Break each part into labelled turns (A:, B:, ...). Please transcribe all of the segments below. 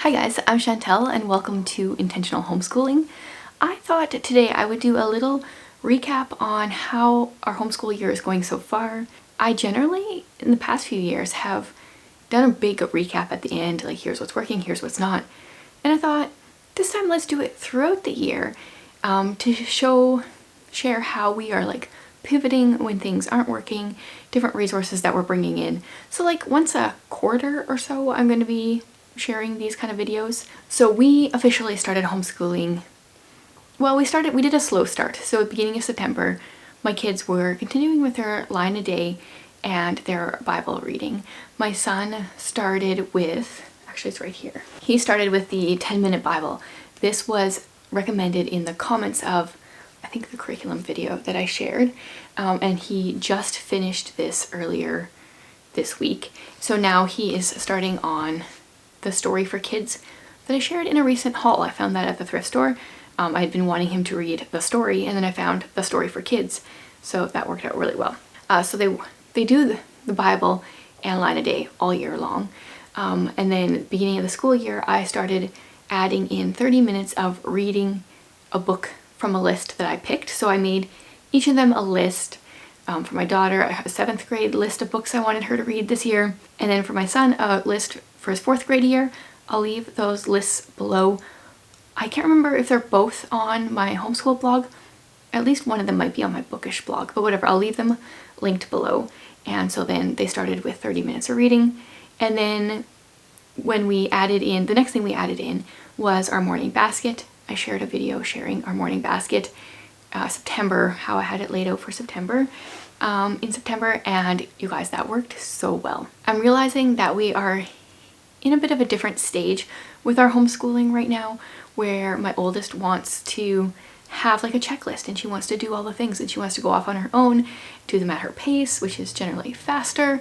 A: Hi guys, I'm Chantel and welcome to Intentional Homeschooling. I thought today I would do a little recap on how our homeschool year is going so far. I generally, in the past few years, have done a big recap at the end, like here's what's working, here's what's not. And I thought this time let's do it throughout the year to share how we are like pivoting when things aren't working, different resources that we're bringing in. So like once a quarter or so, I'm going to be sharing these kind of videos. So we officially started homeschooling. Well, we did a slow start. So at the beginning of September, my kids were continuing with their line a day and their Bible reading. My son started with, actually it's right here. He started with the 10-minute Bible. This was recommended in the comments of, I think, the curriculum video that I shared. And he just finished this earlier this week. So now he is starting on the story for kids that I shared in a recent haul. I found that at the thrift store. I had been wanting him to read the story, and then I found the story for kids. So that worked out really well. So they do the Bible and line a day all year long. And then beginning of the school year, I started adding in 30 minutes of reading a book from a list that I picked. So I made each of them a list. For my daughter, I have a 7th grade list of books I wanted her to read this year. And then for my son, a list for his 4th grade year. I'll leave those lists below. I can't remember if they're both on my homeschool blog. At least one of them might be on my bookish blog, but whatever, I'll leave them linked below. And so then they started with 30 minutes of reading. And then when we added in, the next thing we added in was our morning basket. I shared a video sharing our morning basket, September, how I had it laid out for September. In September, and you guys, that worked so well. I'm realizing that we are in a bit of a different stage with our homeschooling right now, where my oldest wants to have like a checklist and she wants to do all the things and she wants to go off on her own, do them at her pace, which is generally faster.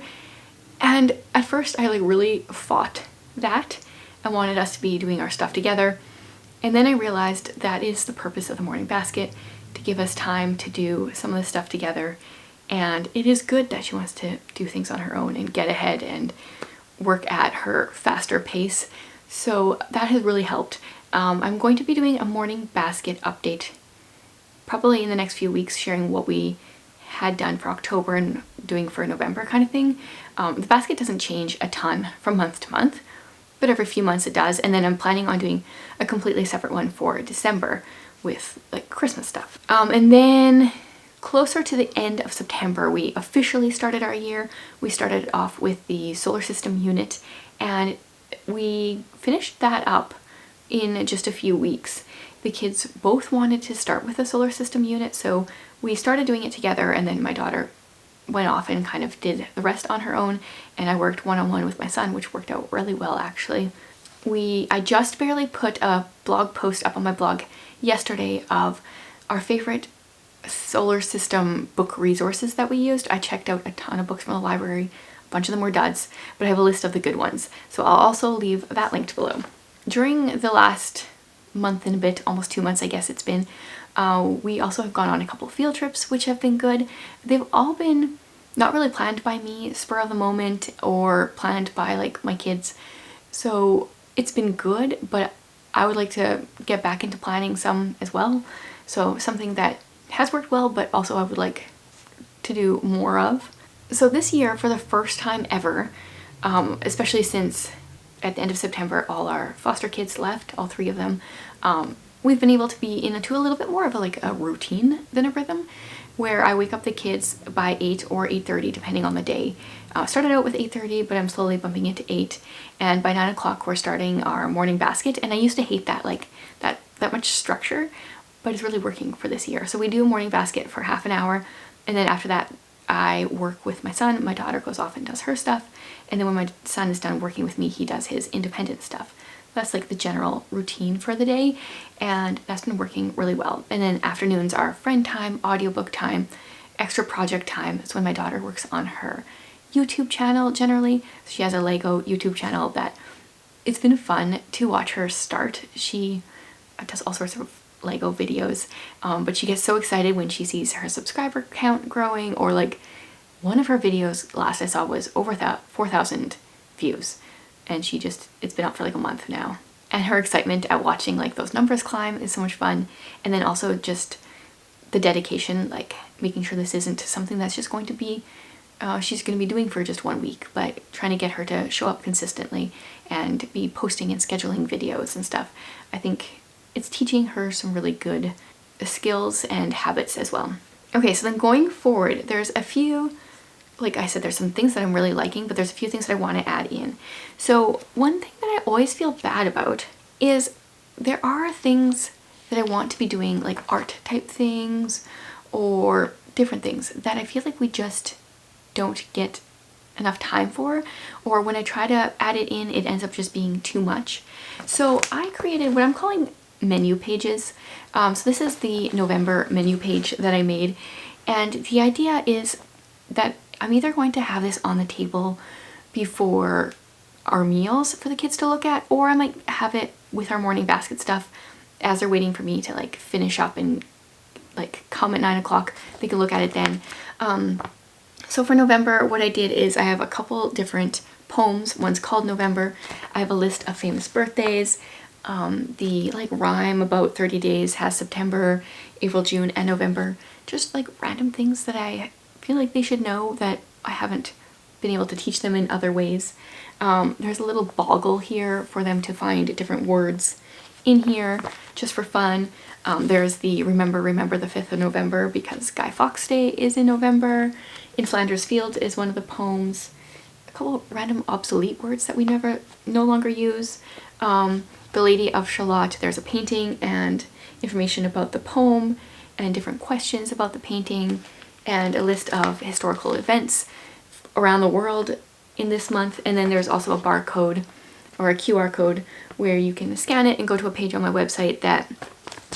A: And at first I like really fought that. I wanted us to be doing our stuff together. And then I realized that is the purpose of the morning basket, to give us time to do some of the stuff together. And it is good that she wants to do things on her own and get ahead and work at her faster pace. So that has really helped. I'm going to be doing a morning basket update probably in the next few weeks, sharing what we had done for October and doing for November kind of thing. The basket doesn't change a ton from month to month, but every few months it does. And then I'm planning on doing a completely separate one for December with like Christmas stuff. And then closer to the end of September, we officially started our year. We started off with the solar system unit, and we finished that up in just a few weeks. The kids both wanted to start with a solar system unit, so we started doing it together, and then my daughter went off and kind of did the rest on her own, and I worked one-on-one with my son, which worked out really well actually. I just barely put a blog post up on my blog yesterday of our favorite solar system book resources that we used. I checked out a ton of books from the library. A bunch of them were duds, but I have a list of the good ones. So I'll also leave that linked below. During the last month and a bit, almost 2 months I guess it's been, we also have gone on a couple field trips, which have been good. They've all been not really planned by me, spur of the moment, or planned by like my kids. So it's been good, but I would like to get back into planning some as well. So something that has worked well, but also I would like to do more of. So this year, for the first time ever, especially since at the end of September all our foster kids left, all 3 of them, we've been able to be into a little bit more of a routine than a rhythm, where I wake up the kids by 8 or 8:30 depending on the day. Started out with 8:30, but I'm slowly bumping it to 8, and by 9 o'clock we're starting our morning basket. And I used to hate that, like that much structure, but it's really working for this year. So we do a morning basket for half an hour, and then after that I work with my son. My daughter goes off and does her stuff, and then when my son is done working with me, he does his independent stuff. That's like the general routine for the day, and that's been working really well. And then afternoons are friend time, audiobook time, extra project time. It's when my daughter works on her YouTube channel generally. She has a Lego YouTube channel that it's been fun to watch her start. She does all sorts of Lego videos, but she gets so excited when she sees her subscriber count growing, or like one of her videos last I saw was over 4,000 views, and it's been up for like a month now. and her excitement at watching like those numbers climb is so much fun. And then also just the dedication, like making sure this isn't something that's just going to be she's going to be doing for just 1 week, but trying to get her to show up consistently and be posting and scheduling videos and stuff. I think it's teaching her some really good skills and habits as well. Okay, so then going forward, there's a few, like I said, there's some things that I'm really liking, but there's a few things that I want to add in. So one thing that I always feel bad about is there are things that I want to be doing, like art type things or different things that I feel like we just don't get enough time for, or when I try to add it in, it ends up just being too much. So I created what I'm calling menu pages. So this is the November menu page that I made, and the idea is that I'm either going to have this on the table before our meals for the kids to look at, or I might have it with our morning basket stuff as they're waiting for me to like finish up and like come at 9 o'clock. They can look at it then. So for November, what I did is I have a couple different poems. One's called November. I have a list of famous birthdays. The like rhyme about 30 days has September, April, June, and November. Just like random things that I feel like they should know that I haven't been able to teach them in other ways. There's a little boggle here for them to find different words in here just for fun. There's the remember the 5th of November because Guy Fawkes Day is in November. In Flanders Fields is one of the poems. A couple of random obsolete words that we no longer use. The Lady of Shalott, there's a painting and information about the poem and different questions about the painting and a list of historical events around the world in this month. And then there's also a barcode or a QR code where you can scan it and go to a page on my website that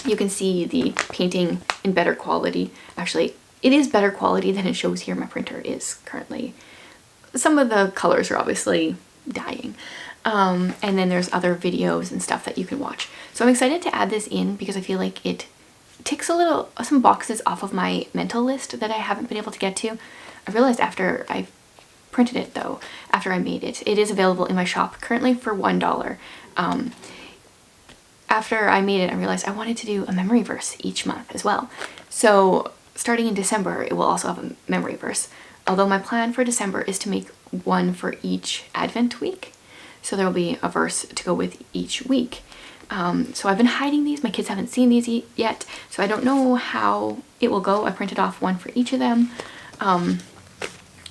A: you can see the painting in better quality. Actually, it is better quality than it shows here. My printer is currently, some of the colors are obviously dying. And then there's other videos and stuff that you can watch. So I'm excited to add this in because I feel like it ticks some boxes off of my mental list that I haven't been able to get to. I realized after I printed it though, after I made it, it is available in my shop currently for $1. After I made it, I realized I wanted to do a memory verse each month as well. So starting in December, it will also have a memory verse. Although my plan for December is to make one for each Advent week. So there will be a verse to go with each week. So I've been hiding these. My kids haven't seen these yet. So I don't know how it will go. I printed off one for each of them. I'm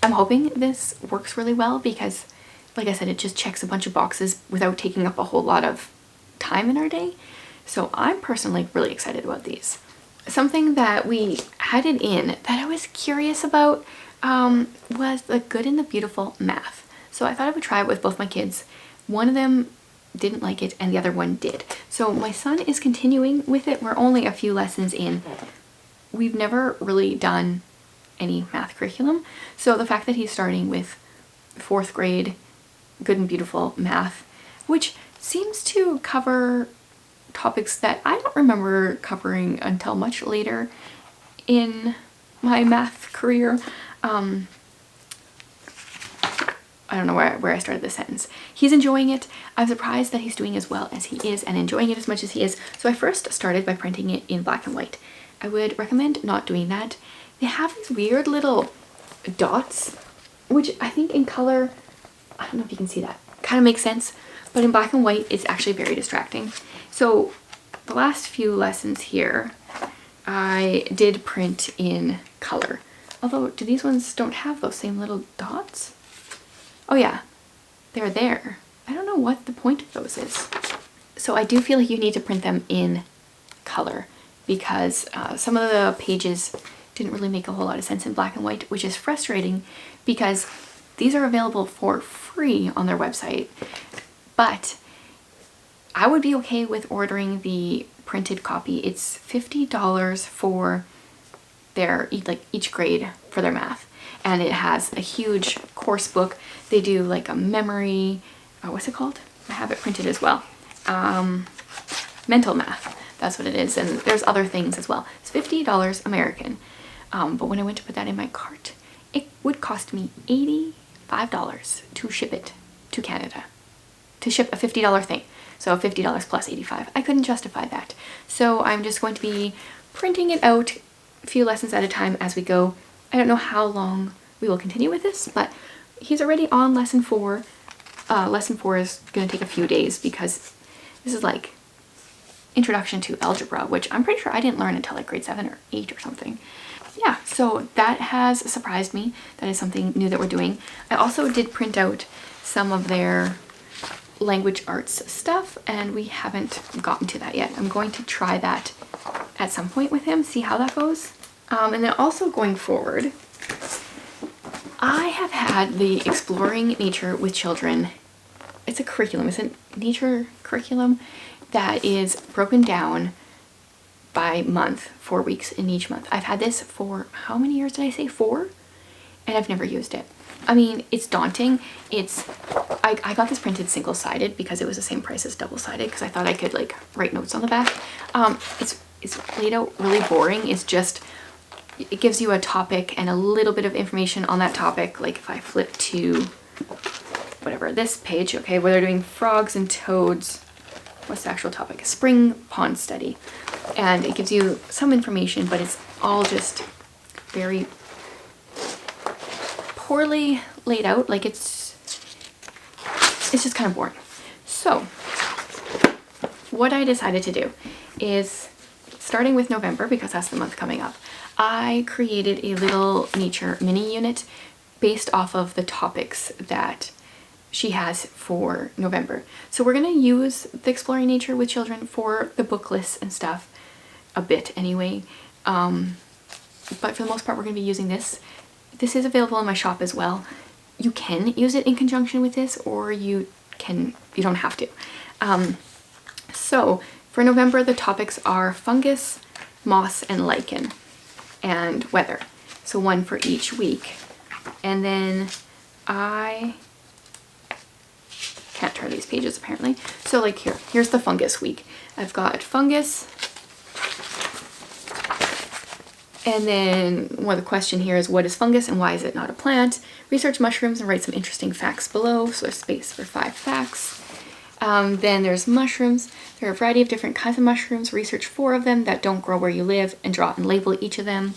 A: hoping this works really well because, like I said, it just checks a bunch of boxes without taking up a whole lot of time in our day. So I'm personally really excited about these. Something that we added in that I was curious about was the good and the beautiful math. So I thought I would try it with both my kids. One of them didn't like it and the other one did. So my son is continuing with it. We're only a few lessons in. We've never really done any math curriculum. So the fact that he's starting with 4th grade good and beautiful math, which seems to cover topics that I don't remember covering until much later in my math career. I don't know where I started this sentence. He's enjoying it. I'm surprised that he's doing as well as he is and enjoying it as much as he is. So I first started by printing it in black and white. I would recommend not doing that. They have these weird little dots, which I think in color, I don't know if you can see that, kind of makes sense. But in black and white, it's actually very distracting. So the last few lessons here, I did print in color. Although, do these ones don't have those same little dots? Oh yeah, they're there. I don't know what the point of those is. So I do feel like you need to print them in color because some of the pages didn't really make a whole lot of sense in black and white, which is frustrating because these are available for free on their website. But I would be okay with ordering the printed copy. It's $50 for their each grade for their math, and it has a huge course book. They do like a memory, what's it called? I have it printed as well. Mental math, that's what it is, and there's other things as well. It's $50 American, but when I went to put that in my cart, it would cost me $85 to ship it to Canada. To ship a $50 thing. So $50 plus 85. I couldn't justify that. So I'm just going to be printing it out a few lessons at a time as we go. I don't know how long we will continue with this, but he's already on lesson 4. Lesson 4 is going to take a few days because this is like introduction to algebra, which I'm pretty sure I didn't learn until like grade 7 or 8 or something. Yeah, so that has surprised me. That is something new that we're doing. I also did print out some of their language arts stuff, and we haven't gotten to that yet. I'm going to try that at some point with him, see how that goes. And then also going forward, I have had the Exploring Nature with Children. It's a curriculum, it's a nature curriculum that is broken down by month, 4 weeks in each month. I've had this for, how many years did I say? 4? And I've never used it. I mean, it's daunting. I got this printed single-sided because it was the same price as double-sided because I thought I could like write notes on the back. It's laid out really boring. It's just, it gives you a topic and a little bit of information on that topic. Like if I flip to whatever, this page, okay, where they're doing frogs and toads. What's the actual topic? Spring pond study. And it gives you some information, but it's all just very poorly laid out. Like it's just kind of boring. So what I decided to do is, starting with November, because that's the month coming up, I created a little nature mini unit based off of the topics that she has for November. So we're going to use the Exploring Nature with Children for the book lists and stuff a bit anyway. But for the most part, we're going to be using this. This is available in my shop as well. You can use it in conjunction with this, or you don't have to. So for November, the topics are fungus, moss, and lichen, and weather. So one for each week. And then I can't turn these pages apparently. So like here's the fungus week. I've got fungus. And then one of the question here is, what is fungus and why is it not a plant? Research mushrooms and write some interesting facts below. So there's space for 5 facts. Then there's mushrooms. There are a variety of different kinds of mushrooms. Research 4 of them that don't grow where you live and draw and label each of them.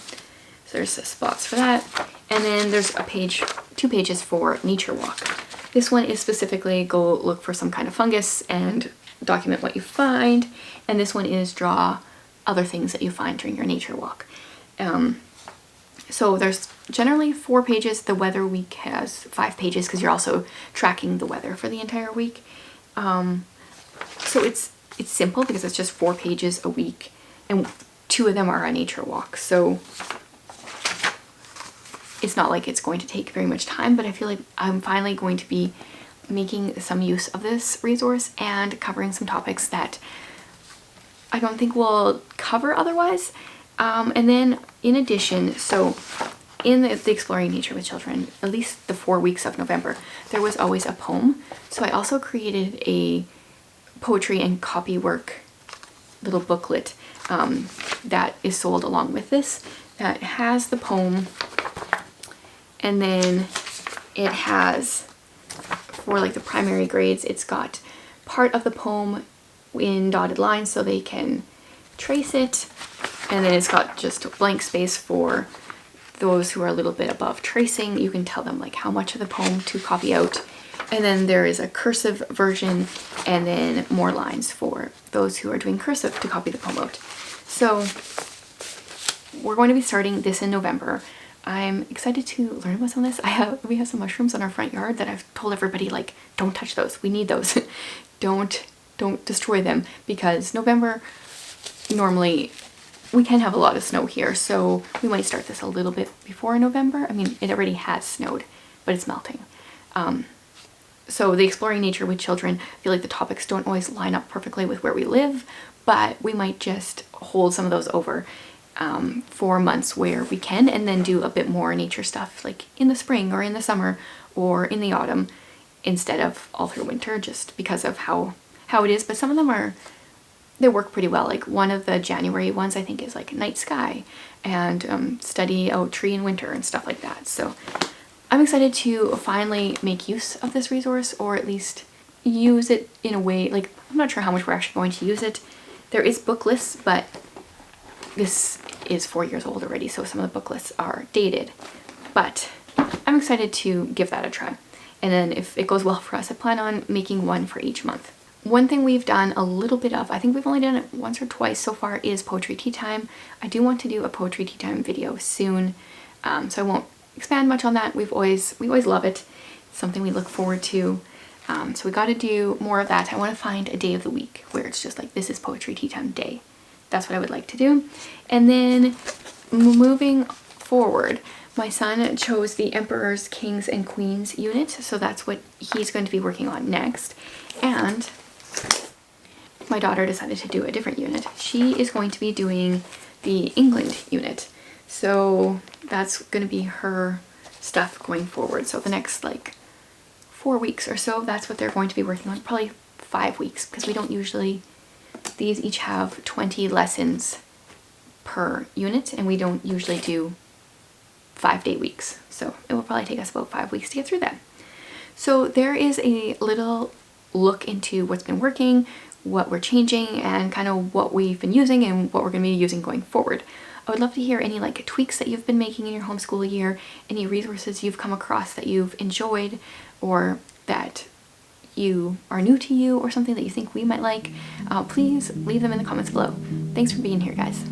A: So there's spots for that. And then there's a page, 2 pages for nature walk. This one is specifically go look for some kind of fungus and document what you find. And this one is draw other things that you find during your nature walk. So there's generally 4 pages. The weather week has 5 pages because you're also tracking the weather for the entire week. So it's simple because it's just 4 pages a week, and 2 of them are a nature walk. So it's not like it's going to take very much time, but I feel like I'm finally going to be making some use of this resource and covering some topics that I don't think we'll cover otherwise. And then in addition, so in the Exploring Nature with Children, at least the 4 weeks of November, there was always a poem. So I also created a poetry and copy work little booklet that is sold along with this, that has the poem, and then it has, for like the primary grades, it's got part of the poem in dotted lines so they can trace it, and then it's got just blank space for those who are a little bit above tracing. You can tell them like how much of the poem to copy out. And then there is a cursive version, and then more lines for those who are doing cursive to copy the poem out. So we're going to be starting this in November. I'm excited to learn about some of this. We have some mushrooms in our front yard that I've told everybody, like, don't touch those. We need those. Don't destroy them, because November, normally we can have a lot of snow here, so we might start this a little bit before November. I mean, it already has snowed, but it's melting. So the Exploring Nature with Children, I feel like the topics don't always line up perfectly with where we live, but we might just hold some of those over for months where we can, and then do a bit more nature stuff like in the spring or in the summer or in the autumn instead of all through winter, just because of how it is. But some of them they work pretty well. Like one of the January ones I think is like night sky and study a tree in winter and stuff like that. So I'm excited to finally make use of this resource, or at least, use it in a way, like, I'm not sure how much we're actually going to use it. There is book lists, but this is 4 years old already, so some of the book lists are dated. But I'm excited to give that a try. And then if it goes well for us, I plan on making one for each month. One thing we've done a little bit of, I think we've only done it once or twice so far, is poetry tea time. I do want to do a poetry tea time video soon, so I won't expand much on that. We always love it. It's something we look forward to. So we got to do more of that. I want to find a day of the week where it's just like, this is poetry tea time day. That's what I would like to do. And then moving forward, my son chose the Emperors, Kings, and Queens unit, so that's what he's going to be working on next. And my daughter decided to do a different unit. She is going to be doing the England unit. So that's going to be her stuff going forward. So the next like 4 weeks or so, that's what they're going to be working on. Probably 5 weeks, because we don't usually, these each have 20 lessons per unit, and we don't usually do 5-day weeks. So it will probably take us about 5 weeks to get through that. So there is a little look into what's been working, what we're changing, and kind of what we've been using and what we're going to be using going forward. I would love to hear any like tweaks that you've been making in your homeschool year, any resources you've come across that you've enjoyed or that you are new to you, or something that you think we might like. Please leave them in the comments below. Thanks for being here, guys.